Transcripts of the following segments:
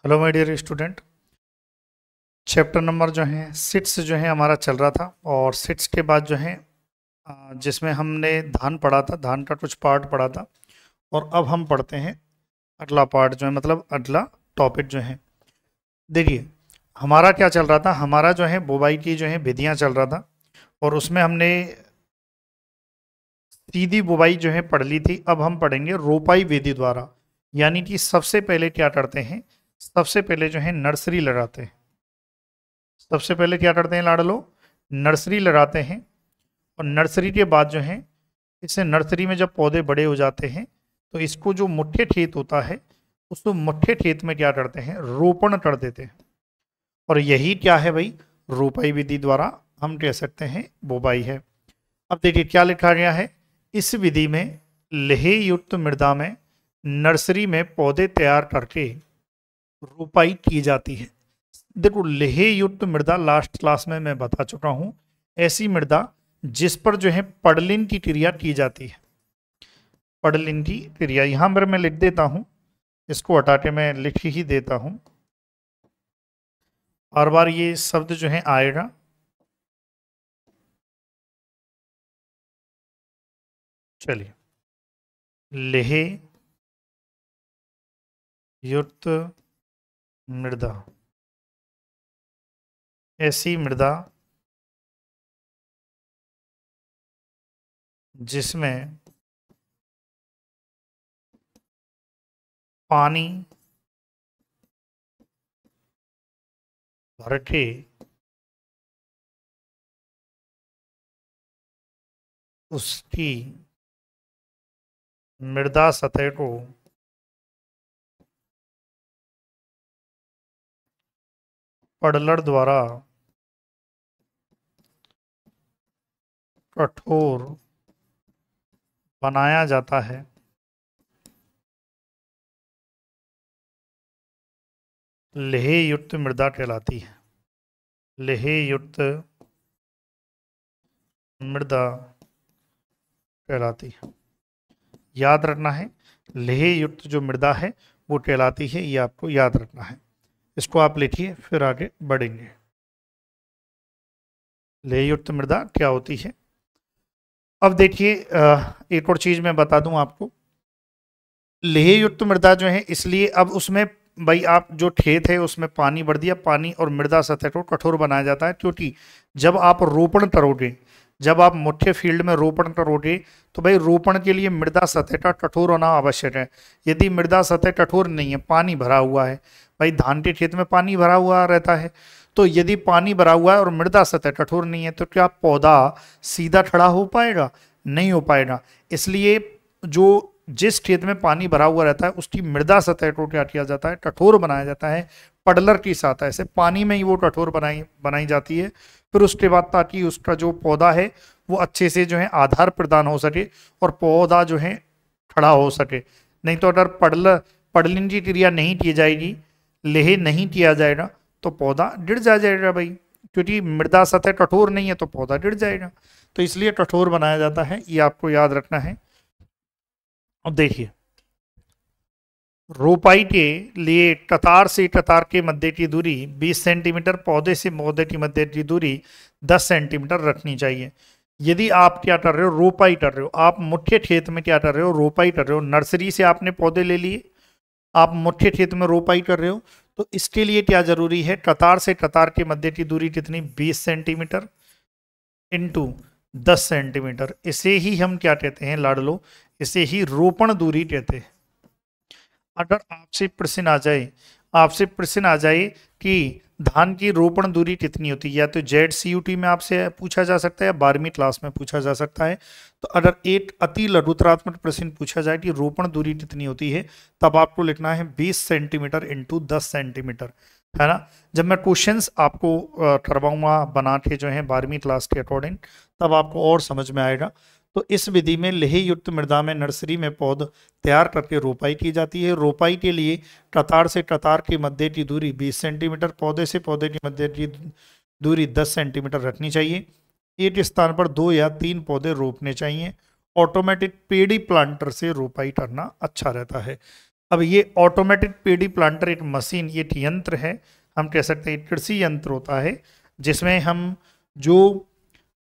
Hello my dear student. Chapter number जो है seats जो है हमारा चल रहा था और सिट्स के बाद जो है जिसमें हमने धान पढ़ा था, धान का कुछ पार्ट पढ़ा था और अब हम पढ़ते हैं अगला पार्ट जो है, मतलब अगला टॉपिक जो है। देखिए हमारा क्या चल रहा था, हमारा जो है बुवाई की जो है विधियां चल रहा था और उसमें हमने सीधी बुवाई जो है पढ़ ली थी। अब हम पढ़ेंगे रोपाई विधि द्वारा, यानी कि सबसे पहले क्या करते हैं, सबसे पहले जो है नर्सरी लगाते हैं। सबसे पहले क्या करते हैं लाडलो, नर्सरी लगाते हैं और नर्सरी के बाद जो है इससे नर्सरी में जब पौधे बड़े हो जाते हैं तो इसको जो मुठ्ठे खेत होता है उसको मुठ्ठे खेत में क्या करते हैं, रोपण कर देते हैं। और यही क्या है भाई, रोपाई विधि द्वारा हम कह सकते हैं बुवाई है। अब देखिए क्या लिखा गया है, इस विधि में लेहे युक्त मृदा में नर्सरी में पौधे तैयार करके रोपाई की जाती है। देखो लेहे युक्त मृदा लास्ट क्लास में मैं बता चुका हूं, ऐसी मृदा जिस पर जो है पड़लिन की क्रिया की जाती है। पड़लिन की क्रिया यहां पर मैं लिख देता हूं, इसको हटा के मैं लिख ही देता हूं, बार बार ये शब्द जो है आएगा। चलिए, लेहे युक्त मृदा, ऐसी मृदा जिसमें पानी भर के उसकी मृदा सतह को पड़लर द्वारा कठोर बनाया जाता है। लेहे युक्त मृदा कहलाती है। लेहे युक्त मृदा कहलाती है, याद रखना है। लेहे युक्त जो मृदा है वो कहलाती है, ये आपको याद रखना है। इसको आप लिखिए फिर आगे बढ़ेंगे। लेहे युक्त मृदा क्या होती है। अब देखिए एक और चीज मैं बता दूं आपको, लेह युक्त मृदा जो है इसलिए अब उसमें भाई आप जो खेत है उसमें पानी भर दिया, पानी और मृदा सतह को कठोर बनाया जाता है, क्योंकि जब आप रोपण करोगे, जब आप मुख्य फील्ड में रोपण करोगे तो भाई रोपण के लिए मृदा सतह का कठोर होना आवश्यक है। यदि मृदा सतह कठोर नहीं है, पानी भरा हुआ है, भाई धान के खेत में पानी भरा हुआ रहता है, तो यदि पानी भरा हुआ है और मृदा सतह कठोर नहीं है तो क्या पौधा सीधा खड़ा हो पाएगा? नहीं हो पाएगा। इसलिए जो जिस खेत में पानी भरा हुआ रहता है उसकी मृदा सतह को क्या किया जाता है, कठोर बनाया जाता है पडलर की सहायता से। पानी में ही वो कठोर बनाई बनाई जाती है। फिर उसके बाद ताकि उसका जो पौधा है वो अच्छे से जो है आधार प्रदान हो सके और पौधा जो है खड़ा हो सके। नहीं तो अगर पडलिन की क्रिया नहीं की जाएगी, लेह नहीं किया जाएगा तो पौधा गिर जाएगा भाई, क्योंकि मृदा सतह कठोर नहीं है तो पौधा गिर जाएगा। तो इसलिए कठोर बनाया जाता है, ये आपको याद रखना है। अब देखिए, रोपाई के लिए कतार से कतार के मध्य की दूरी 20 सेंटीमीटर, पौधे से पौधे की मध्य की दूरी 10 सेंटीमीटर रखनी चाहिए। यदि आप क्या कर रहे हो, रोपाई कर रहे हो, आप मुख्य खेत में क्या कर रहे हो, रोपाई कर रहे हो, नर्सरी से आपने पौधे ले लिए, आप मुख्य खेत में रोपाई कर रहे हो, तो इसके लिए क्या जरूरी है, कतार से कतार के मध्य की दूरी कितनी, 20 सेंटीमीटर इंटू 10 सेंटीमीटर। इसे ही हम क्या कहते हैं लाडलो, इसे ही रोपण दूरी कहते हैं। अगर आपसे प्रश्न आ जाए, आपसे प्रश्न आ जाए कि धान की रोपण दूरी कितनी होती है, या तो ZCUT में आपसे पूछा जा सकता है या 12वीं क्लास में पूछा जा सकता है। तो अगर एक अति लघुतरात्मक प्रश्न पूछा जाए कि रोपण दूरी कितनी होती है, तब आपको लिखना है 20 सेंटीमीटर इंटू 10 सेंटीमीटर, है ना। जब मैं क्वेश्चंस आपको करवाऊंगा बना के जो है 12वीं क्लास के अकॉर्डिंग, तब आपको और समझ में आएगा। तो इस विधि में लेह युक्त मृदा में नर्सरी में पौध तैयार करके रोपाई की जाती है। रोपाई के लिए कतार से कतार के मध्य की दूरी 20 सेंटीमीटर, पौधे से पौधे की मध्य की दूरी 10 सेंटीमीटर रखनी चाहिए। एक स्थान पर 2 या 3 पौधे रोपने चाहिए। ऑटोमेटिक पेड़ी प्लांटर से रोपाई करना अच्छा रहता है। अब ये ऑटोमेटिक पेडी प्लांटर एक मशीन, ये एक यंत्र है, हम कह सकते हैं कृषि यंत्र होता है, जिसमें हम जो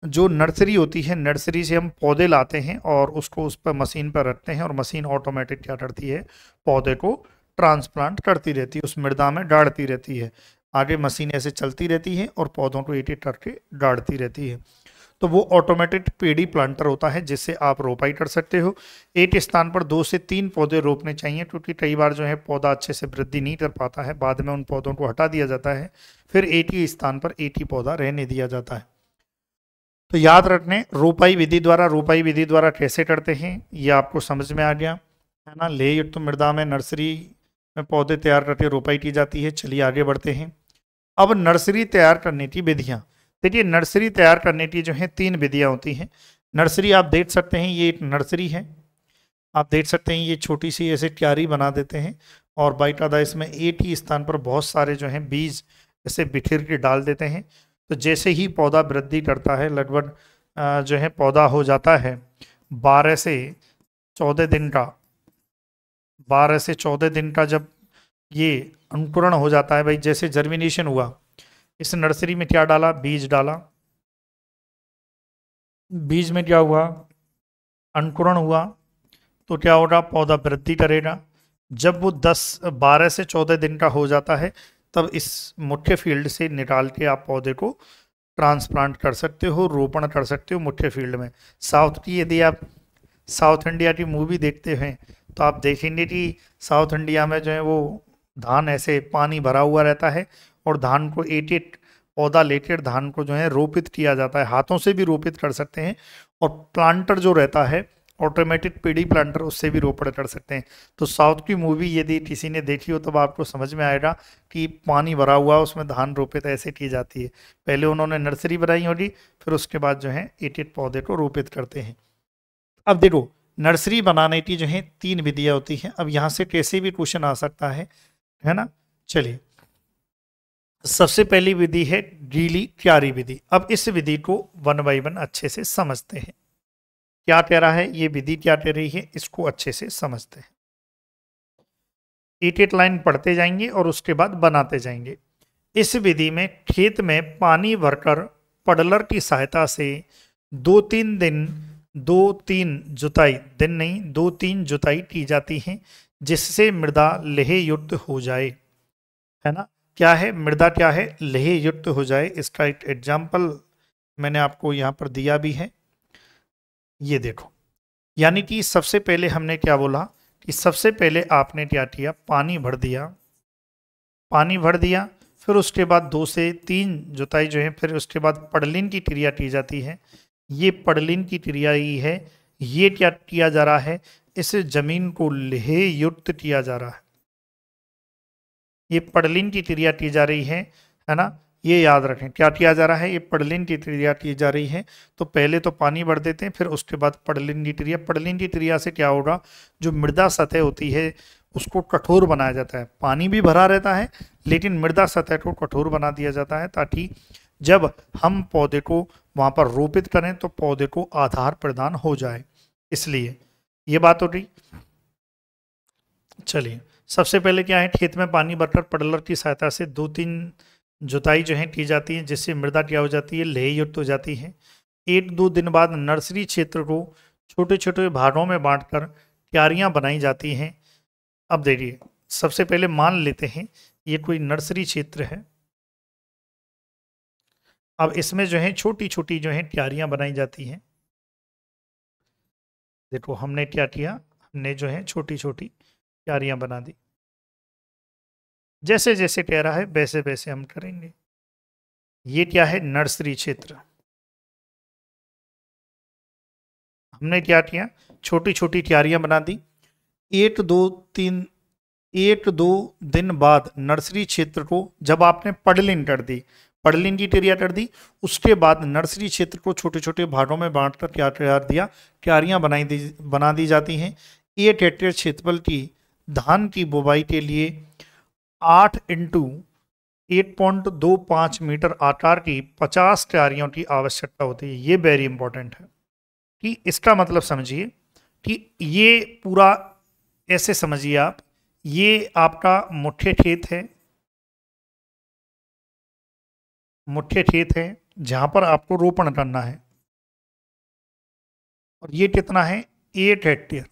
जो नर्सरी होती है, नर्सरी से हम पौधे लाते हैं और उसको उस पर मशीन पर रखते हैं और मशीन ऑटोमेटिक क्या करती है, पौधे को ट्रांसप्लांट करती रहती है, उस मृदा में डालती रहती है। आगे मशीन ऐसे चलती रहती है और पौधों को एक एक करके डालती रहती है। तो वो ऑटोमेटिक पेडी प्लांटर होता है जिससे आप रोपाई कर सकते हो। एक स्थान पर 2 से 3 पौधे रोपने चाहिए, क्योंकि कई बार जो है पौधा अच्छे से वृद्धि नहीं कर पाता है, बाद में उन पौधों को हटा दिया जाता है, फिर एक ही स्थान पर एक ही पौधा रहने दिया जाता है। तो याद रखने, रोपाई विधि द्वारा कैसे करते हैं ये आपको समझ में आ गया है ना। लेह युक्त मृदा में नर्सरी में पौधे तैयार करके रोपाई की जाती है। चलिए आगे बढ़ते हैं। अब नर्सरी तैयार करने की विधियां। देखिए, नर्सरी तैयार करने की जो है 3 विधियां होती हैं। नर्सरी आप देख सकते हैं, ये एक नर्सरी है, आप देख सकते हैं ये छोटी सी ऐसे क्यारी बना देते हैं और बाकायदा इसमें एक ही स्थान पर बहुत सारे जो हैं बीज ऐसे बिखेर के डाल देते हैं। तो जैसे ही पौधा वृद्धि करता है, लगभग जो है पौधा हो जाता है 12 से 14 दिन का, 12 से 14 दिन का जब ये अंकुरण हो जाता है, भाई जैसे जर्मिनेशन हुआ, इस नर्सरी में क्या डाला, बीज डाला, बीज में क्या हुआ, अंकुरण हुआ, तो क्या होगा, पौधा वृद्धि करेगा। जब वो 12 से 14 दिन का हो जाता है, तब इस मुख्य फील्ड से निकाल के आप पौधे को ट्रांसप्लांट कर सकते हो, रोपण कर सकते हो मुख्य फील्ड में। साउथ की, यदि आप साउथ इंडिया की मूवी देखते हैं तो आप देखेंगे कि साउथ इंडिया में जो है वो धान ऐसे पानी भरा हुआ रहता है और धान को एक एक पौधा लेकर धान को जो है रोपित किया जाता है, हाथों से भी रोपित कर सकते हैं, और प्लांटर जो रहता है ऑटोमेटिक पेडी प्लांटर, उससे भी रोपण कर सकते हैं। तो साउथ की मूवी यदि किसी ने देखी हो तब आपको समझ में आएगा कि पानी भरा हुआ उसमें धान रोपित ऐसे की जाती है। पहले उन्होंने नर्सरी बनाई होगी, फिर उसके बाद जो है एक एक पौधे को रोपित करते हैं। अब देखो, नर्सरी बनाने की जो है 3 विधियां होती हैं। अब यहाँ से कैसे भी क्वेश्चन आ सकता है ना। चलिए, सबसे पहली विधि है गीली क्यारी विधि। अब इस विधि को 1 बाय 1 अच्छे से समझते हैं। क्या कह रहा है, ये विधि क्या कह रही है, इसको अच्छे से समझते हैं। एक एक लाइन पढ़ते जाएंगे और उसके बाद बनाते जाएंगे। इस विधि में खेत में पानी भरकर पडलर की सहायता से 2-3 जुताई की जाती है, जिससे मृदा लेह युक्त हो जाए, है ना। क्या है मृदा, क्या है, लेह युक्त हो जाए। इसका एक एग्जाम्पल मैंने आपको यहाँ पर दिया भी है, ये देखो। यानी कि सबसे पहले हमने क्या बोला कि सबसे पहले आपने क्या किया, पानी भर दिया, फिर उसके बाद 2 से 3 जुताई जो है, फिर उसके बाद पडलिन की क्रिया की जाती है। ये पडलिन की क्रिया ही है। ये क्या किया जा रहा है, इस जमीन को लेह युक्त किया जा रहा है। ये पडलिन की क्रिया की जा रही है ना। ये याद रखें, क्या किया जा रहा है, ये पडलिन की क्रिया की जा रही है। तो पहले तो पानी भर देते हैं, फिर उसके बाद पडलिन की क्रिया से क्या होगा, जो मृदा सतह होती है उसको कठोर बनाया जाता है। पानी भी भरा रहता है लेकिन मृदा सतह को कठोर बना दिया जाता है, ताकि जब हम पौधे को वहां पर रोपित करें तो पौधे को आधार प्रदान हो जाए, इसलिए ये बात हो रही। चलिए, सबसे पहले क्या है, खेत में पानी भरकर पडलर की सहायता से 2-3 जुताई जो है की जाती है, जिससे मृदा क्या हो जाती है, लेह युक्त हो जाती है। 1-2 दिन बाद नर्सरी क्षेत्र को छोटे छोटे भागों में बांटकर क्यारियां बनाई जाती हैं। अब देखिए, सबसे पहले मान लेते हैं ये कोई नर्सरी क्षेत्र है। अब इसमें जो है छोटी छोटी जो है क्यारियां बनाई जाती हैं। देखो हमने क्या किया, हमने जो है छोटी छोटी क्यारियां बना दी। जैसे जैसे कह रहा है वैसे वैसे हम करेंगे। ये क्या है, नर्सरी क्षेत्र। हमने क्या किया, छोटी छोटी क्यारियां बना दी। 1-2 दिन बाद नर्सरी क्षेत्र को, जब आपने पडलिन की क्रिया कर दी, उसके बाद नर्सरी क्षेत्र को छोटे छोटे भागों में बांटकर क्या कर दिया, क्यारियां बना दी जाती हैं। 1 हेक्टेयर क्षेत्रफल की धान की बुवाई के लिए 8 × 8.25 मीटर आकार की 50 क्यारियों की आवश्यकता होती है। ये वेरी इंपॉर्टेंट है कि इसका मतलब समझिए कि ये पूरा ऐसे समझिए आप, ये आपका मुख्य खेत है, मुख्य खेत है जहां पर आपको रोपण करना है। और ये कितना है? 8 हेक्टेयर।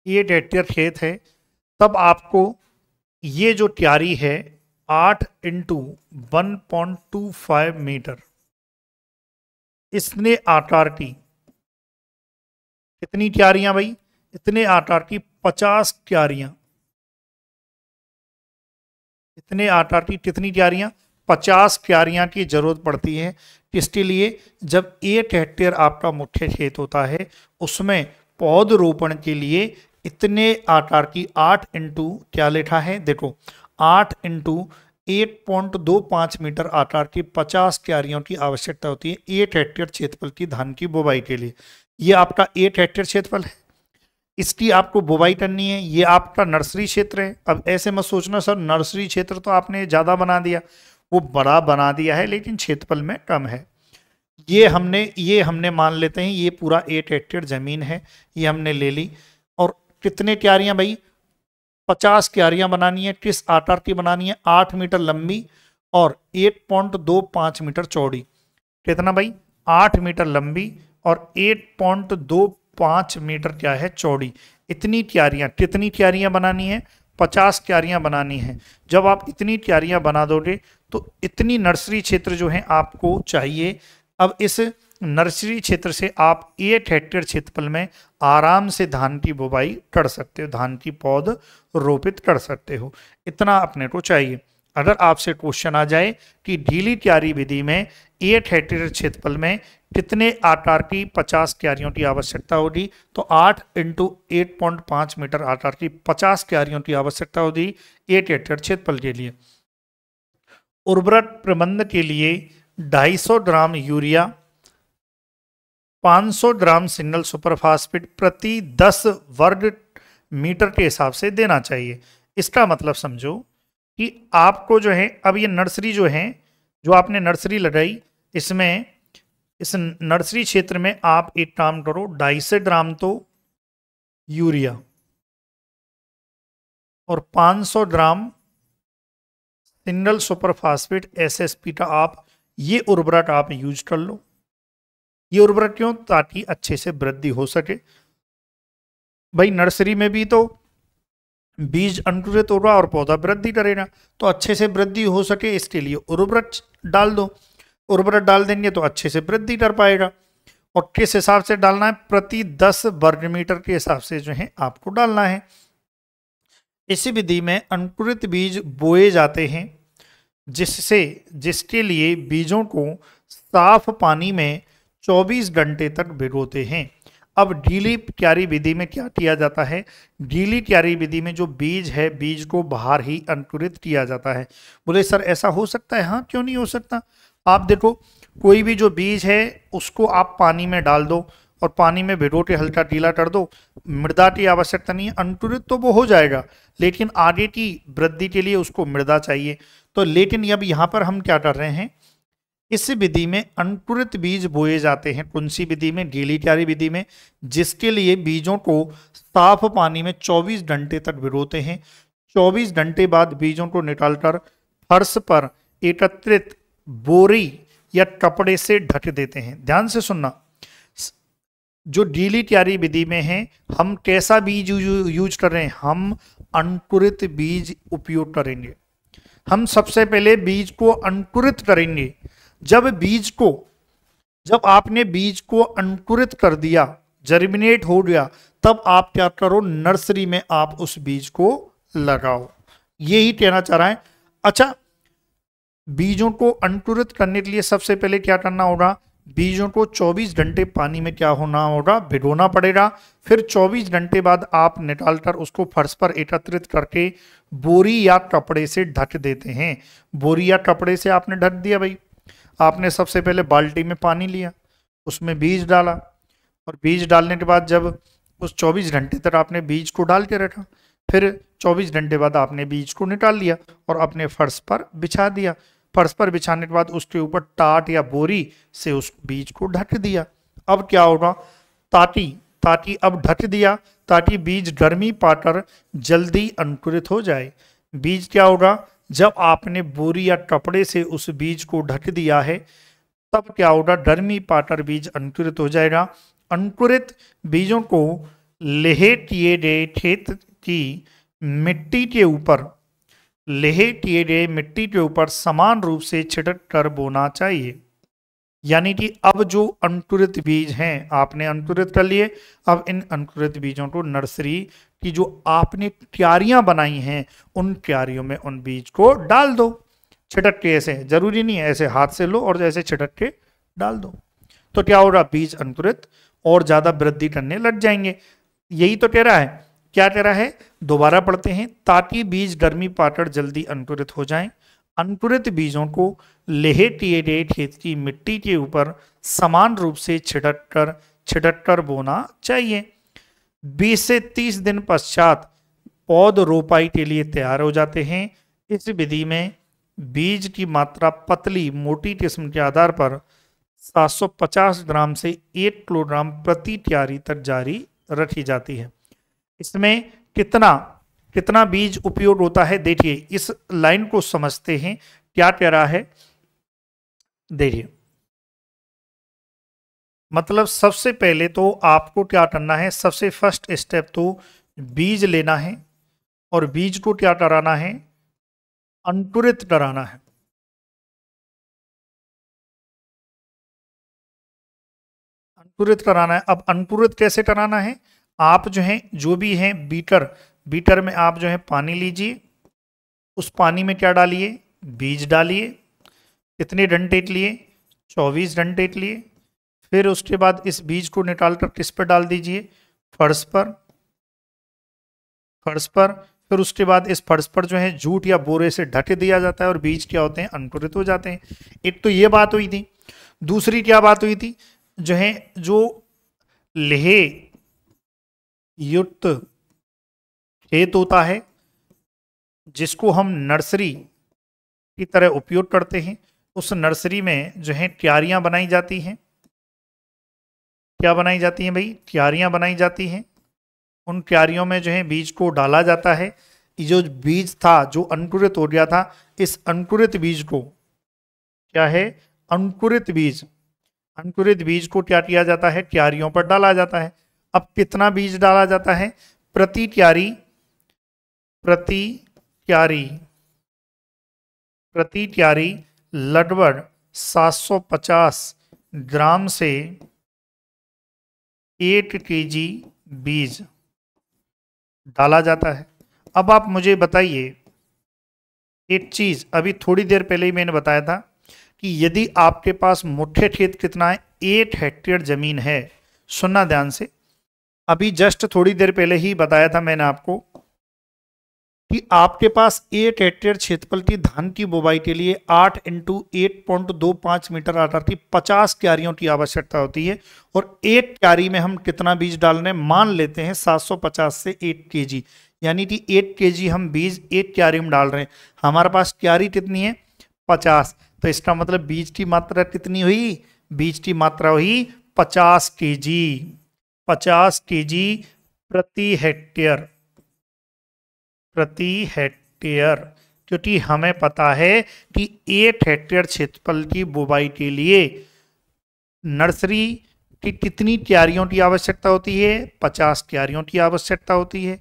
8 हेक्टेयर खेत है। तब आपको ये जो क्यारी है 8 इंटू 1.25 मीटर, इसने आकार की कितनी क्यारियां भाई? इतने आकार की 50 क्यारियां। इतने आकार की कितनी क्यारियां? 50 क्यारियां की जरूरत पड़ती है। किसके लिए? जब 8 हेक्टेयर आपका मुख्य खेत होता है उसमें पौधरोपण के लिए इतने आकार की 8 इंटू क्या लिखा है देखो, 8 इंटू 8.25 मीटर आकार की 50 क्यारियों की आवश्यकता होती है 8 हेक्टेयर क्षेत्रफल की धान की बुवाई के लिए। ये आपका 8 हेक्टेयर क्षेत्रफल है, इसकी आपको बुवाई करनी है। ये आपका नर्सरी क्षेत्र है। अब ऐसे मत सोचना सर नर्सरी क्षेत्र तो आपने ज़्यादा बना दिया, वो बड़ा बना दिया है लेकिन क्षेत्रफल में कम है। ये हमने मान लेते हैं ये पूरा 8 हेक्टेयर जमीन है, ये हमने ले ली। और कितने क्यारियां भाई? 50 क्यारियां बनानी है। किस आकार की बनानी है? 8 मीटर लंबी और 8.25 मीटर चौड़ी। कितना भाई? 8 मीटर लंबी और 8.25 मीटर क्या है? चौड़ी। इतनी क्यारियां, कितनी क्यारियां बनानी है? 50 क्यारियां बनानी है। जब आप इतनी क्यारियां बना दोगे तो इतनी नर्सरी क्षेत्र जो है आपको चाहिए। अब इस नर्सरी क्षेत्र से आप 8 हेक्टेयर क्षेत्रफल में आराम से धान की बुवाई कर सकते हो, धान की पौध रोपित कर सकते हो। इतना अपने को चाहिए। अगर आपसे क्वेश्चन आ जाए कि ढीली क्यारी विधि में 8 हेक्टेयर क्षेत्रफल में कितने आकार की 50 क्यारियों की आवश्यकता होगी, तो 8 इंटू 8.5 मीटर आकार की 50 क्यारियों की आवश्यकता होगी 8 हेक्टेयर क्षेत्रफल के लिए। उर्वरक प्रबंध के लिए 250 ग्राम यूरिया, 500 ग्राम सिंगल सुपरफास्फेट प्रति 10 वर्ग मीटर के हिसाब से देना चाहिए। इसका मतलब समझो कि आपको जो है, अब ये नर्सरी जो है, जो आपने नर्सरी लगाई, इसमें इस नर्सरी क्षेत्र में आप एक काम करो, 250 ग्राम तो यूरिया और 500 ग्राम सिंगल सुपरफास्फेट एसएसपी का आप ये उर्वरक आप यूज कर लो। ये उर्वरक क्यों? ताकि अच्छे से वृद्धि हो सके। भाई नर्सरी में भी तो बीज अंकुरित होगा और पौधा वृद्धि करेगा, तो अच्छे से वृद्धि हो सके इसके लिए उर्वरक डाल दो। उर्वरक डाल देंगे तो अच्छे से वृद्धि कर पाएगा। और किस हिसाब से डालना है? प्रति 10 वर्ग मीटर के हिसाब से जो है आपको डालना है। इसी विधि में अंकुरित बीज बोए जाते हैं, जिसके लिए बीजों को साफ पानी में 24 घंटे तक भिगोते हैं। अब ढीली क्यारी विधि में क्या किया जाता है? ढीली क्यारी विधि में जो बीज है, बीज को बाहर ही अंकुरित किया जाता है। बोले सर ऐसा हो सकता है? हाँ, क्यों नहीं हो सकता। आप देखो, कोई भी जो बीज है उसको आप पानी में डाल दो और पानी में भिगो के हल्का गीला कर दो, मृदा की आवश्यकता नहीं है, अंकुरित तो वो हो जाएगा, लेकिन आगे की वृद्धि के लिए उसको मृदा चाहिए। तो लेकिन अब यहाँ पर हम क्या कर रहे हैं, इस विधि में अंकुरित बीज बोए जाते हैं। कौन सी विधि में? गीली क्यारी विधि में, जिसके लिए बीजों को साफ पानी में 24 घंटे तक भिगोते हैं। 24 घंटे बाद बीजों को निकालकर फर्श पर एकत्रित बोरी या कपड़े से ढक देते हैं। ध्यान से सुनना, जो गीली क्यारी विधि में है हम कैसा बीज यूज कर रहे हैं? हम अंकुरित बीज उपयोग करेंगे। हम सबसे पहले बीज को अंकुरित करेंगे। जब आपने बीज को अंकुरित कर दिया, जर्मिनेट हो गया, तब आप क्या करो, नर्सरी में आप उस बीज को लगाओ। यही कहना चाह रहा है। अच्छा, बीजों को अंकुरित करने के लिए सबसे पहले क्या करना होगा? बीजों को 24 घंटे पानी में क्या होना होगा? भिगोना पड़ेगा। फिर 24 घंटे बाद आप निकालकर उसको फर्श पर एकत्रित करके बोरी या कपड़े से ढक देते हैं। बोरी या कपड़े से आपने ढक दिया भाई। आपने सबसे पहले बाल्टी में पानी लिया, उसमें बीज डाला, और बीज डालने के बाद जब उस 24 घंटे तक आपने बीज को डाल के रखा, फिर 24 घंटे बाद आपने बीज को निकाल लिया और अपने फर्श पर बिछा दिया। फर्श पर बिछाने के बाद उसके ऊपर टाट या बोरी से उस बीज को ढक दिया। अब क्या होगा? ताकि अब ढक दिया ताकि बीज गर्मी पाकर जल्दी अंकुरित हो जाए। बीज क्या होगा, जब आपने बोरी या कपड़े से उस बीज को ढक दिया है तब क्या होगा, गर्मी पाकर बीज अंकुरित हो जाएगा। अंकुरित बीजों को लेहे किए गए खेत की मिट्टी के ऊपर समान रूप से छिड़क कर बोना चाहिए। यानी कि अब जो अंकुरित बीज हैं आपने अंकुरित कर लिए, अब इन अंकुरित बीजों को नर्सरी की जो आपने क्यारियां बनाई हैं उन क्यारियों में उन बीज को डाल दो। छिड़क के, ऐसे जरूरी नहीं है, ऐसे हाथ से लो और जैसे छिड़क के डाल दो, तो क्या होगा, बीज अंकुरित और ज्यादा वृद्धि करने लग जाएंगे। यही तो कह रहा है। क्या कह रहा है, दोबारा पढ़ते हैं। ताकि बीज गर्मी पाकर जल्दी अंकुरित हो जाएं, अंकुरित बीजों को लेहे किए गए खेत की मिट्टी के ऊपर समान रूप से छिड़क कर बोना चाहिए। 20 से 30 दिन पश्चात पौध रोपाई के लिए तैयार हो जाते हैं। इस विधि में बीज की मात्रा पतली मोटी किस्म के आधार पर 750 ग्राम से 1 किलोग्राम प्रति क्यारी तक जारी रखी जाती है। इसमें कितना बीज उपयोग होता है, देखिए इस लाइन को समझते हैं क्या कह रहा है। देखिए, मतलब सबसे पहले तो आपको क्या करना है, सबसे फर्स्ट स्टेप तो बीज लेना है और बीज को क्या कराना है, अंकुरित कराना है। अंकुरित कराना है। अब अंकुरित कैसे कराना है, आप जो है जो भी है बीटर में आप जो है पानी लीजिए, उस पानी में क्या डालिए, बीज डालिए। कितने डंडे लिए, 24 डंडे लिए। फिर उसके बाद इस बीज को निकाल कर किस पर डाल दीजिए, फर्श पर। फिर उसके बाद इस फर्श पर जो है जूट या बोरे से ढक दिया जाता है और बीज क्या होते हैं, अंकुरित हो जाते हैं। एक तो ये बात हुई थी। दूसरी क्या बात हुई थी, जो लेहे युक्त खेत होता है जिसको हम नर्सरी की तरह उपयोग करते हैं, उस नर्सरी में जो है क्यारियां बनाई जाती हैं। क्या बनाई जाती हैं भाई, क्यारियां बनाई जाती हैं। उन क्यारियों में जो है बीज को डाला जाता है। जो बीज था जो अंकुरित हो गया था, इस अंकुरित बीज को क्या है, अंकुरित बीज को क्या किया जाता है, क्यारियों पर डाला जाता है। अब कितना बीज डाला जाता है, प्रति क्यारी लगभग 750 ग्राम से 8 केजी बीज डाला जाता है। अब आप मुझे बताइए एक चीज, अभी थोड़ी देर पहले ही मैंने बताया था कि यदि आपके पास मुख्य खेत कितना है, 8 हेक्टेयर जमीन है। सुनना ध्यान से, अभी जस्ट थोड़ी देर पहले ही बताया था मैंने आपको कि आपके पास 8 हेक्टेयर क्षेत्रफल की धान की बुवाई के लिए 8 × 8.25 मीटर आकार की 50 क्यारियों की आवश्यकता होती है। और एक क्यारी में हम कितना बीज डाल रहे हैं, मान लेते हैं 750 से 8 केजी, यानी कि 8 केजी हम बीज एक क्यारी में डाल रहे हैं। हमारे पास क्यारी कितनी है, 50। तो इसका मतलब बीज की मात्रा कितनी हुई, बीज की मात्रा हुई 50 केजी। 50 केजी प्रति हेक्टेयर, क्योंकि हमें पता है कि 8 हेक्टेयर क्षेत्रफल की बुवाई के लिए नर्सरी की कितनी क्यारियों की आवश्यकता होती है, 50 क्यारियों की आवश्यकता होती है।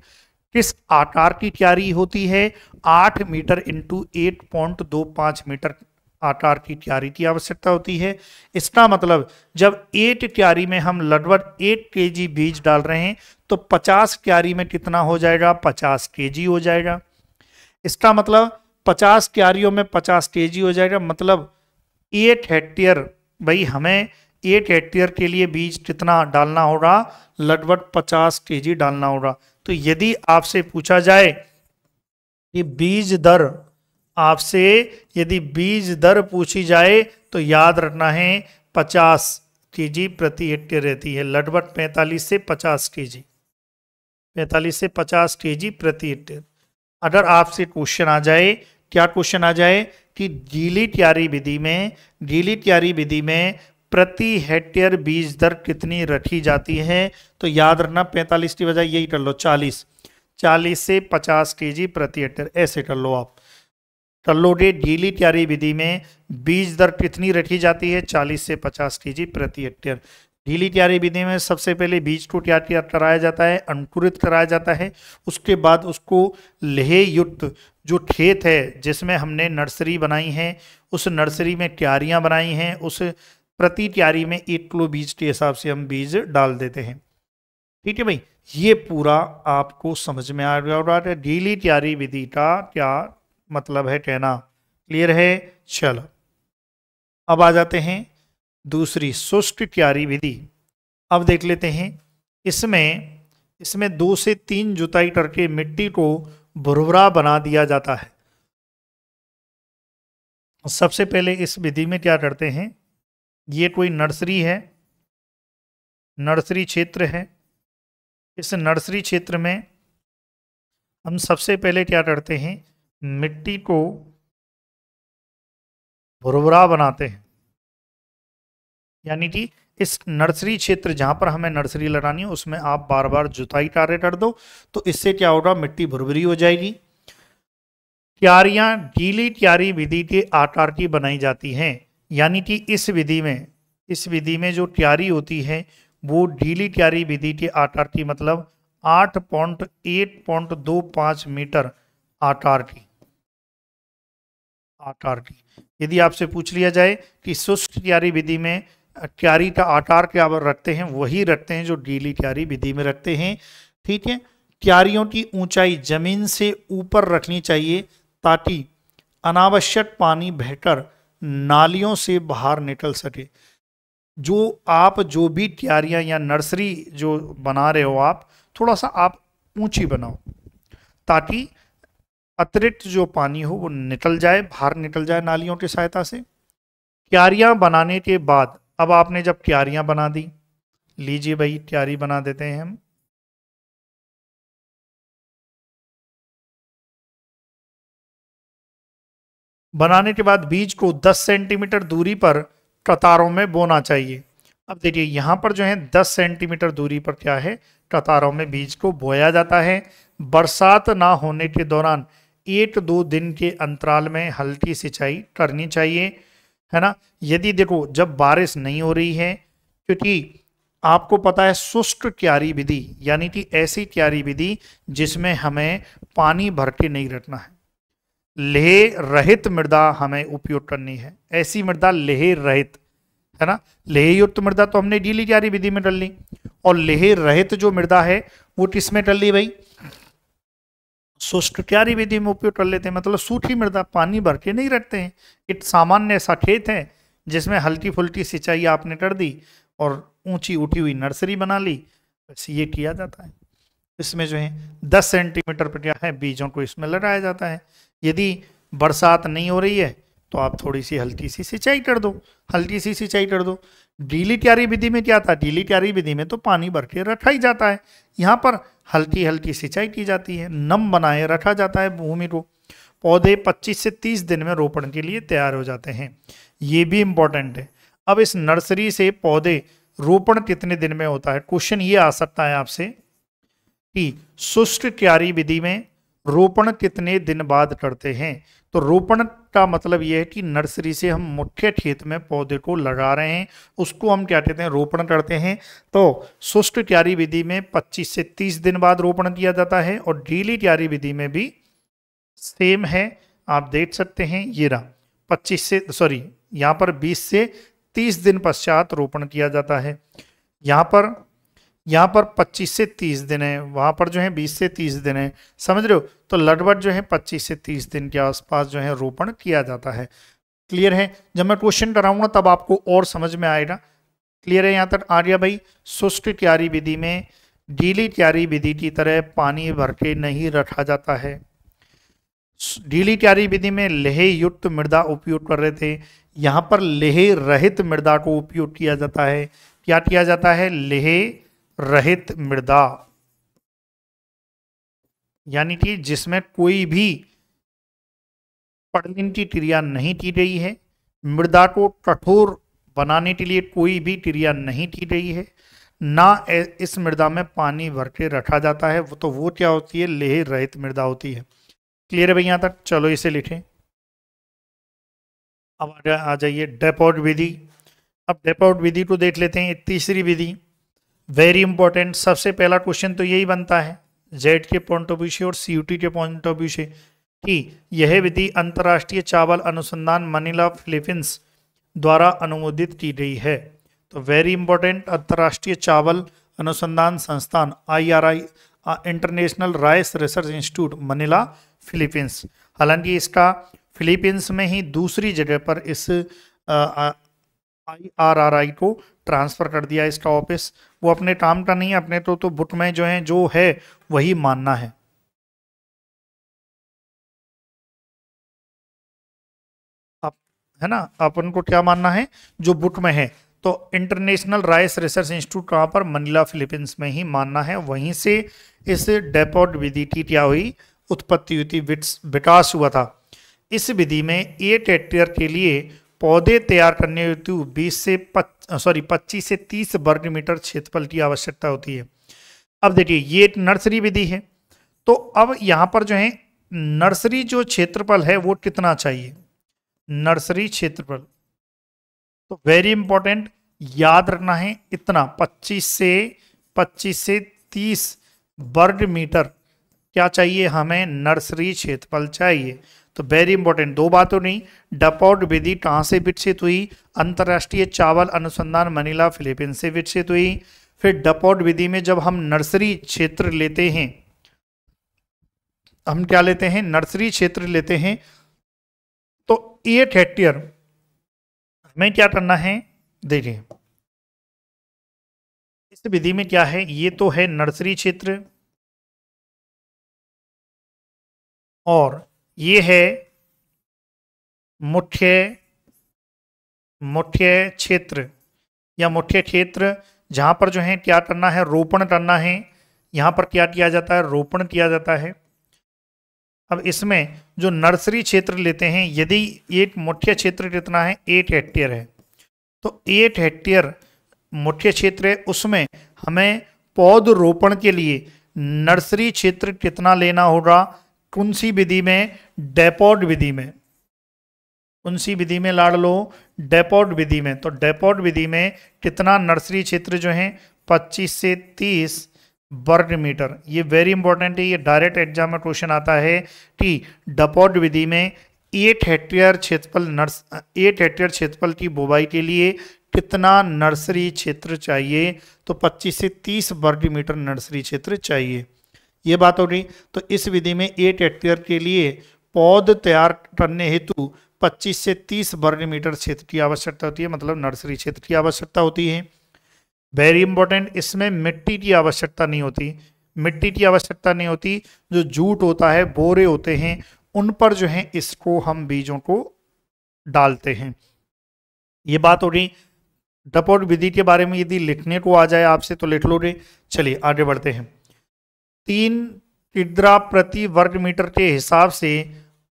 किस आकार की क्यारी होती है, 8 मीटर × 8.25 मीटर आकार की क्यारी की आवश्यकता होती है। इसका मतलब जब 8 क्यारी में हम लगभग 8 केजी बीज डाल रहे हैं तो 50 क्यारी में कितना हो जाएगा, 50 केजी हो जाएगा। इसका मतलब 50 क्यारियों में 50 केजी हो जाएगा। मतलब 8 हेक्टेयर, भाई हमें 8 हेक्टेयर के लिए बीज कितना डालना होगा, लगभग 50 केजी डालना होगा। तो यदि आपसे पूछा जाए कि बीज दर, आपसे यदि बीज दर पूछी जाए तो याद रखना है 50 केजी प्रति हेक्टेयर रहती है, लगभग 45 से 50 केजी, 45 से 50 केजी प्रति हेक्टेयर। अगर आपसे क्वेश्चन आ जाए, क्या क्वेश्चन आ जाए कि गीली क्यारी विधि में प्रति हेक्टेयर बीज दर कितनी रखी जाती है? तो याद रखना 45 की बजाय यही कर लो 40 से 50 केजी प्रति हेक्टेयर, ऐसे कर लो आप। कर लो रे, गीली क्यारी विधि में बीज दर कितनी रखी जाती है? 40 से 50 केजी प्रति हेक्टेयर। गीली क्यारी विधि में सबसे पहले बीज को तैयार कराया जाता है, अंकुरित कराया जाता है, उसके बाद उसको लेह युक्त जो खेत है जिसमें हमने नर्सरी बनाई है, उस नर्सरी में क्यारियां बनाई हैं, उस प्रति क्यारी में 1 किलो बीज के हिसाब से हम बीज डाल देते हैं। ठीक है भाई, ये पूरा आपको समझ में आ गया। गीली क्यारी विधि का क्या मतलब है कहना क्लियर है? चलो अब आ जाते हैं दूसरी शुष्क क्यारी विधि। अब देख लेते हैं, इसमें 2 से 3 जुताई करके मिट्टी को भुरभुरा बना दिया जाता है। सबसे पहले इस विधि में क्या करते हैं, ये कोई नर्सरी है, नर्सरी क्षेत्र है। इस नर्सरी क्षेत्र में हम सबसे पहले क्या करते हैं, मिट्टी को भुरभुरा बनाते हैं। यानी कि इस नर्सरी क्षेत्र जहां पर हमें नर्सरी लगानी है उसमें आप बार बार जुताई कार्य कर दो, तो इससे क्या होगा, मिट्टी भुरभुरी हो जाएगी। क्यारियां गीली क्यारी विधि के आकार की बनाई जाती हैं। यानी कि इस विधि में जो क्यारी होती है वो गीली क्यारी विधि के आकार की, मतलब 8.25 मीटर आकार की। यदि आपसे पूछ लिया जाए कि शुष्क क्यारी विधि में क्यारी का आकार क्या रखते हैं, वही रखते हैं जो गीली क्यारी विधि में रखते हैं। ठीक है, क्यारियों की ऊंचाई जमीन से ऊपर रखनी चाहिए ताकि अनावश्यक पानी बहकर नालियों से बाहर निकल सके। जो भी क्यारियां या नर्सरी जो बना रहे हो आप, थोड़ा सा आप ऊंची बनाओ ताकि अतिरिक्त जो पानी हो वो निकल जाए, बाहर निकल जाए नालियों की सहायता से। क्यारियां बनाने के बाद, अब आपने जब क्यारियां बना दी, लीजिए भाई क्यारी बना देते हैं हम। बनाने के बाद बीज को 10 सेंटीमीटर दूरी पर कतारों में बोना चाहिए। अब देखिए यहां पर जो है 10 सेंटीमीटर दूरी पर क्या है, कतारों में बीज को बोया जाता है। बरसात ना होने के दौरान 1-2 दिन के अंतराल में हल्की सिंचाई करनी चाहिए, है ना। यदि देखो जब बारिश नहीं हो रही है, क्योंकि आपको पता है शुष्क क्यारी विधि यानी कि ऐसी क्यारी विधि जिसमें हमें पानी भर के नहीं रखना है, लेह रहित मृदा हमें उपयोग करनी है। ऐसी मृदा लेह रहित, है ना। लेह युक्त मृदा तो हमने गीली क्यारी विधि में डाल ली, और लेह रहित जो मृदा है वो किसमें डाल ली भाई, शुष्क क्यारी विधि में उपयोग कर लेते हैं। मतलब सूखी मृदा, पानी भर के नहीं रखते हैं। एक सामान्य सा खेत है जिसमें हल्की फुल्की सिंचाई आपने कर दी और ऊंची उठी हुई नर्सरी बना ली, बस ये किया जाता है। इसमें जो है 10 सेंटीमीटर पर क्या है, बीजों को इसमें लगाया जाता है। यदि बरसात नहीं हो रही है तो आप थोड़ी सी हल्की सी सिंचाई कर दो, हल्की सी सिंचाई कर दो। गीली क्यारी विधि में क्या था, गीली क्यारी विधि में तो पानी भर के रखा ही जाता है, यहाँ पर हल्की हल्की सिंचाई की जाती है, नम बनाए रखा जाता है भूमि को। पौधे 25 से 30 दिन में रोपण के लिए तैयार हो जाते हैं, ये भी इंपॉर्टेंट है। अब इस नर्सरी से पौधे रोपण कितने दिन में होता है, क्वेश्चन ये आ सकता है आपसे कि शुष्क क्यारी विधि में रोपण कितने दिन बाद करते हैं। तो रोपण का मतलब यह है कि नर्सरी से हम मुख्य खेत में पौधे को लगा रहे हैं, उसको हम क्या कहते हैं, रोपण करते हैं। तो शुष्क क्यारी विधि में 25 से 30 दिन बाद रोपण किया जाता है, और गीली क्यारी विधि में भी सेम है। आप देख सकते हैं ये रहा यहाँ पर 20 से 30 दिन पश्चात रोपण किया जाता है। यहाँ पर 25 से 30 दिन है, वहां पर जो है 20 से 30 दिन है, समझ रहे हो। तो लगभग जो है 25 से 30 दिन के आसपास जो है रोपण किया जाता है। क्लियर है, जब मैं क्वेश्चन कराऊंगा तब आपको और समझ में आएगा। क्लियर है, यहाँ तक आ गया भाई। शुष्क क्यारी विधि में गीली क्यारी विधि की तरह पानी भर के नहीं रखा जाता है। गीली क्यारी विधि में लेह युक्त मृदा उपयोग कर रहे थे, यहाँ पर लेह रहित मृदा को उपयोग किया जाता है। क्या किया जाता है, लेह रहित मृदा, यानी कि जिसमें कोई भी पड़लिन की क्रिया नहीं की गई है, मृदा को कठोर बनाने के लिए कोई भी क्रिया नहीं की गई है, ना इस मृदा में पानी भर के रखा जाता है, तो वो क्या होती है, लेह रहित मृदा होती है। क्लियर है भाई यहाँ तक? चलो इसे लिखें। अब आ जाइए डेपोट विधि। अब डेपोट विधि को देख लेते हैं, तीसरी विधि, वेरी इंपॉर्टेंट। सबसे पहला क्वेश्चन तो यही बनता है जेड के पॉइंट ऑफ व्यू से और सीयूटी के पॉइंट ऑफ व्यू से कि यह विधि अंतर्राष्ट्रीय चावल अनुसंधान मनीला फिलीपींस द्वारा अनुमोदित की गई है। तो वेरी इंपॉर्टेंट, अंतर्राष्ट्रीय चावल अनुसंधान संस्थान IRI, international rice research institute, Manila Philippines. हालांकि इसका फिलीपींस में ही दूसरी जगह पर इस IRRI को ट्रांसफर कर दिया इसका ऑफिस। वो अपने काम का नहीं है, अपने तो बुट में जो है वही मानना है। अब है ना, अपन को क्या मानना है, जो बुट में है। तो इंटरनेशनल राइस रिसर्च इंस्टीट्यूट कहाँ पर, मनीला फिलीपींस में ही मानना है। वहीं से इस डेपोट विधि की क्या हुई, उत्पत्ति हुई थी, विकास हुआ था। इस विधि में 1 हेक्टेयर के लिए पौधे तैयार करने हेतु 25 से 30 वर्ग मीटर क्षेत्रफल की आवश्यकता होती है। अब देखिए ये एक नर्सरी विधि है, तो अब यहाँ पर जो है नर्सरी जो क्षेत्रफल है वो कितना चाहिए, नर्सरी क्षेत्रफल। तो वेरी इंपॉर्टेंट, याद रखना है इतना 25 से 30 वर्ग मीटर क्या चाहिए हमें, नर्सरी क्षेत्रफल चाहिए। तो वेरी इंपॉर्टेंट, दो बातों नहीं, डेपोट विधि कहाँ से विकसित हुई, अंतर्राष्ट्रीय चावल अनुसंधान मनीला फिलीपींस से विकसित हुई। फिर डेपोट विधि में जब हम नर्सरी क्षेत्र लेते हैं, हम क्या लेते हैं, नर्सरी क्षेत्र लेते हैं, तो 1 हेक्टेयर हमें क्या करना है, देखिए इस विधि में क्या है, ये तो है नर्सरी क्षेत्र और ये है मुख्य क्षेत्र या मुख्य क्षेत्र, जहां पर जो है क्या करना है, रोपण करना है। यहां पर क्या किया जाता है, रोपण किया जाता है। अब इसमें जो नर्सरी क्षेत्र लेते हैं, यदि एक मुख्य क्षेत्र कितना है, 8 हेक्टेयर है, तो 8 हेक्टेयर मुख्य क्षेत्र है, उसमें हमें पौध रोपण के लिए नर्सरी क्षेत्र कितना लेना होगा, कौन सी विधि में, डेपोट विधि में। कौन सी विधि में लाड़ लो, डेपोट विधि में। तो डेपोट विधि में कितना नर्सरी क्षेत्र जो है, 25 से 30 वर्ग मीटर। ये वेरी इंपॉर्टेंट है, ये डायरेक्ट एग्जाम में क्वेश्चन आता है कि डेपोट विधि में 8 हेक्टेयर क्षेत्रफल की बुवाई के लिए कितना नर्सरी क्षेत्र चाहिए, तो 25 से 30 वर्ग मीटर नर्सरी क्षेत्र चाहिए। ये बात हो गई। तो इस विधि में 8 हेक्टेयर के लिए पौध तैयार करने हेतु 25 से 30 वर्ग मीटर क्षेत्र की आवश्यकता होती है, मतलब नर्सरी क्षेत्र की आवश्यकता होती है। वेरी इंपॉर्टेंट, इसमें मिट्टी की आवश्यकता नहीं होती, मिट्टी की आवश्यकता नहीं होती। जो जूट होता है, बोरे होते हैं, उन पर जो है इसको हम बीजों को डालते हैं। ये बात हो गई। डेपोट विधि के बारे में यदि लिखने को आ जाए आपसे तो लिख लोगे। चलिए आगे बढ़ते हैं। 3 किग्रा प्रति वर्ग मीटर के हिसाब से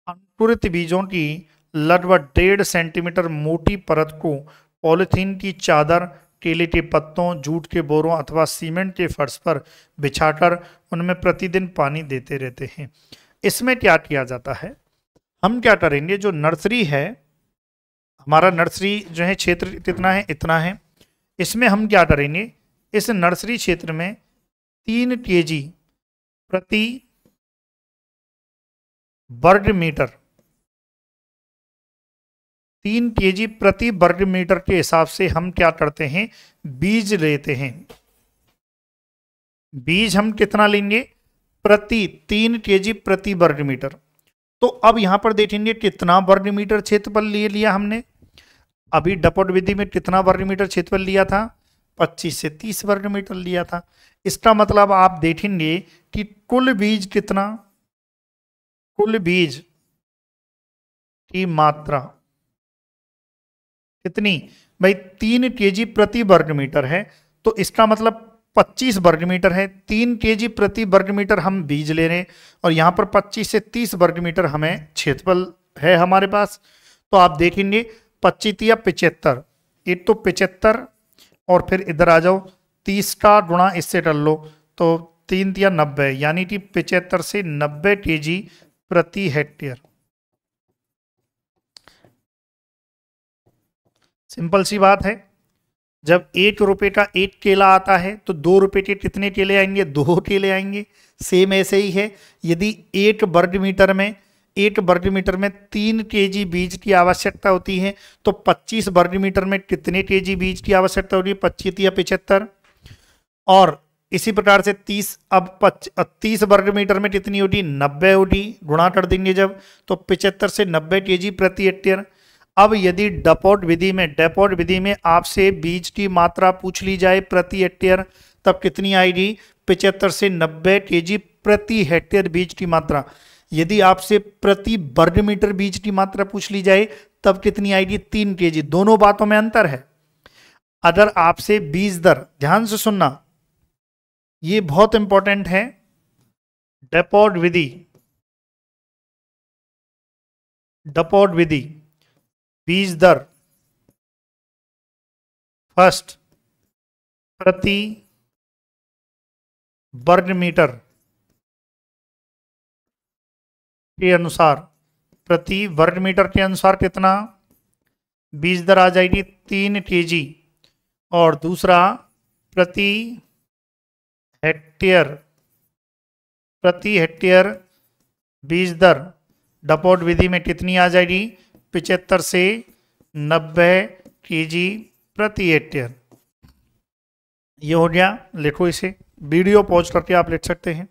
अंकुरित बीजों की लगभग 1.5 सेंटीमीटर मोटी परत को पॉलिथीन की चादर, केले के पत्तों, जूट के बोरों अथवा सीमेंट के फर्श पर बिछाकर उनमें प्रतिदिन पानी देते रहते हैं। इसमें क्या किया जाता है, हम क्या करेंगे, जो नर्सरी है हमारा, नर्सरी जो है क्षेत्र कितना है, इतना है। इसमें हम क्या करेंगे, इस नर्सरी क्षेत्र में 3 kg प्रति वर्ग मीटर, 3 kg प्रति वर्ग मीटर के हिसाब से हम क्या करते हैं, बीज लेते हैं। बीज हम कितना लेंगे, प्रति 3 kg प्रति वर्ग मीटर। तो अब यहां पर देखेंगे कितना वर्ग मीटर क्षेत्रफल ले लिया हमने। अभी डेपोट विधि में कितना वर्ग मीटर क्षेत्रफल लिया था, 25 से 30 वर्ग मीटर लिया था। इसका मतलब आप देखेंगे कि कुल बीज कितना, कुल बीज की मात्रा कितनी भाई, 3 kg प्रति वर्ग मीटर है। तो इसका मतलब 25 वर्ग मीटर है, 3 kg प्रति वर्ग मीटर हम बीज ले रहे हैं, और यहां पर 25 से 30 वर्ग मीटर हमें क्षेत्रफल है हमारे पास। तो आप देखेंगे 25 या 75, एक तो 75 और फिर इधर आ जाओ 30 का गुणा इससे कर लो तो 3 या 90, यानी कि 75 से 90 kg प्रति हेक्टेयर। सिंपल सी बात है, जब 1 रुपए का 1 केला आता है तो 2 रुपए के कितने केले आएंगे? 2 केले आएंगे। सेम ऐसे ही है, यदि 1 वर्ग मीटर में 3 kg बीज की आवश्यकता होती है तो 25 वर्ग मीटर में कितने kg बीज की आवश्यकता होती है? 25 या 75। और इसी प्रकार से 30 वर्ग मीटर में कितनी होती? 90 होती। गुणा कर देंगे जब, तो 75 से 90 kg प्रति हेक्टेयर। अब यदि डपॉट विधि में आपसे बीज की मात्रा पूछ ली जाए प्रति हेक्टेयर, तब कितनी आएगी? 75 से 90 kg प्रति हेक्टेयर बीज की मात्रा। यदि आपसे प्रति वर्ग मीटर बीज की मात्रा पूछ ली जाए तब कितनी आएगी? 3 kg। दोनों बातों में अंतर है। अगर आपसे बीज दर, ध्यान से सुनना, ये बहुत इंपॉर्टेंट है, डपॉट विधि बीज दर फर्स्ट प्रति वर्ग मीटर के अनुसार, प्रति वर्ग मीटर के अनुसार कितना बीज दर आ जाएगी? 3 kg। और दूसरा प्रति हेक्टेयर बीज दर डपॉट विधि में कितनी आ जाएगी? 75 से 90 kg प्रति हेक्टेयर। ये हो गया, लिखो इसे, वीडियो पॉज करके आप लिख सकते हैं।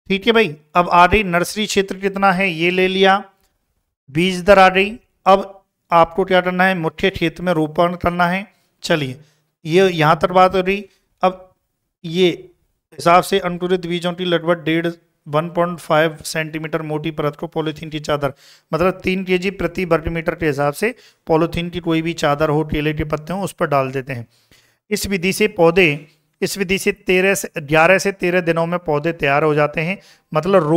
ठीक है भाई। अब आ गई नर्सरी क्षेत्र कितना है, ये ले लिया, बीज दर आ गई। अब आपको क्या करना है? मुख्य क्षेत्र में रोपण करना है। चलिए, ये यहां तक बात हो रही। अब ये हिसाब से अंकुरित बीजों की लगभग 1.5 सेंटीमीटर मोटी परत को पॉलीथीन की चादर, मतलब 3 kg प्रति वर्ग मीटर के हिसाब से पॉलीथीन की कोई भी चादर हो, केले के पत्ते हो, उस पर डाल देते हैं। इस विधि से 11 से 13 दिनों में पौधे तैयार हो जाते हैं। मतलब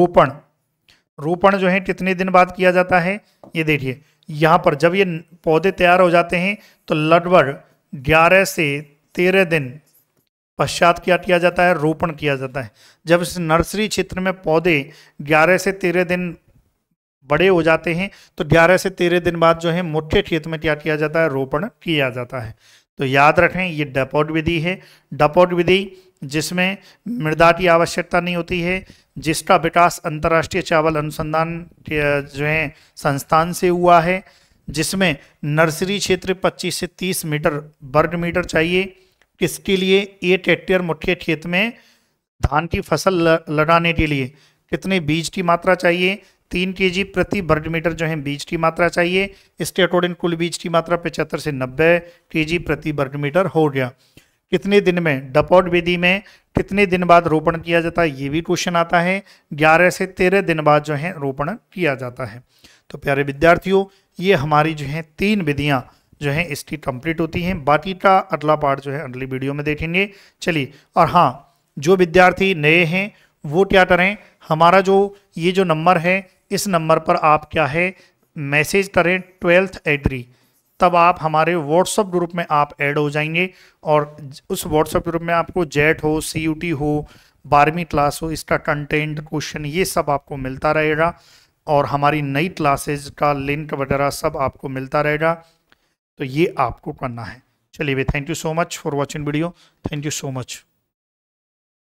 रोपण जो है कितने दिन बाद किया जाता है? ये देखिए यहाँ पर, जब ये पौधे तैयार हो जाते हैं तो लगभग 11 से 13 दिन पश्चात क्या किया जाता है? रोपण किया जाता है। जब इस नर्सरी क्षेत्र में पौधे 11 से 13 दिन बड़े हो जाते हैं तो 11 से 13 दिन बाद जो है मुख्य क्षेत्र में क्या किया जाता है? रोपण किया जाता है। तो याद रखें, ये डपॉट विधि है। डपॉट विधि जिसमें मृदा की आवश्यकता नहीं होती है, जिसका विकास अंतर्राष्ट्रीय चावल अनुसंधान जो है संस्थान से हुआ है, जिसमें नर्सरी क्षेत्र 25 से 30 वर्ग मीटर चाहिए। किसके लिए? 1 हेक्टेयर मुख्य क्षेत्र में धान की फसल लगाने के लिए कितने बीज की मात्रा चाहिए? 3 kg प्रति वर्ग मीटर जो है बीज की मात्रा चाहिए। इसके अकॉर्डिंग कुल बीज की मात्रा 75 से 90 kg प्रति वर्ग मीटर हो गया। कितने दिन में? डपॉट विधि में कितने दिन बाद रोपण किया जाता है? ये भी क्वेश्चन आता है। 11 से 13 दिन बाद जो है रोपण किया जाता है। तो प्यारे विद्यार्थियों, ये हमारी जो है 3 विधियां जो है इसकी कंप्लीट होती हैं। बाकी का अगला पार्ट जो है अगली वीडियो में देखेंगे। चलिए, और हाँ, जो विद्यार्थी नए हैं वो क्या करें, हमारा जो ये जो नंबर है, इस नंबर पर आप क्या है मैसेज करें 12th एग्री, तब आप हमारे व्हाट्सएप ग्रुप में आप ऐड हो जाएंगे। और उस व्हाट्सएप ग्रुप में आपको जेट हो, CUT हो, 12वीं क्लास हो, इसका कंटेंट, क्वेश्चन, ये सब आपको मिलता रहेगा। और हमारी नई क्लासेज का लिंक वगैरह सब आपको मिलता रहेगा। तो ये आपको करना है। चलिए, thank you so much for watching video. Thank you so much.